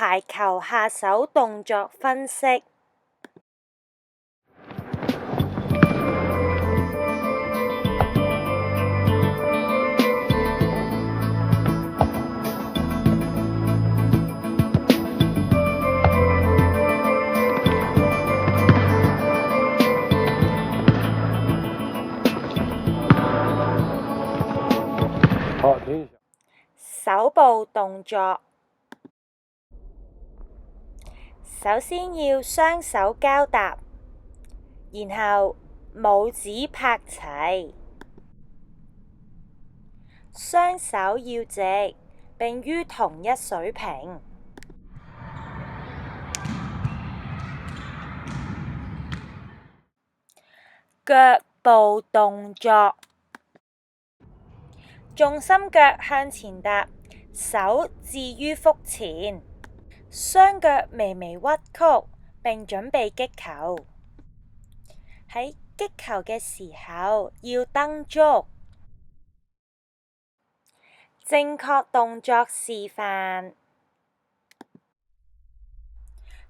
排球下手動作分析。好，停一下。手部動作，首先要雙手交搭，然後拇指拍齊，雙手要直，並於同一水平。腳部動作，重心腳向前踏，手置於腹前，雙腳微微屈曲，並準備擊球。喺擊球嘅時候要蹬足。正確動作示範：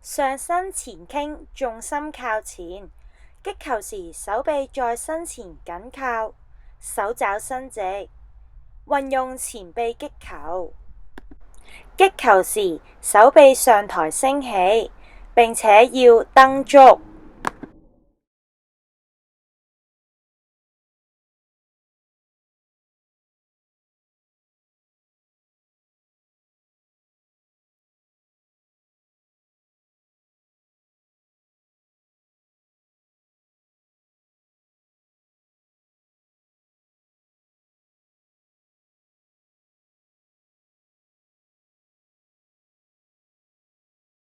上身前傾，重心靠前。擊球時手臂在身前緊靠，手爪伸直，運用前臂擊球。擊球時手臂上抬升起，並且要蹬足。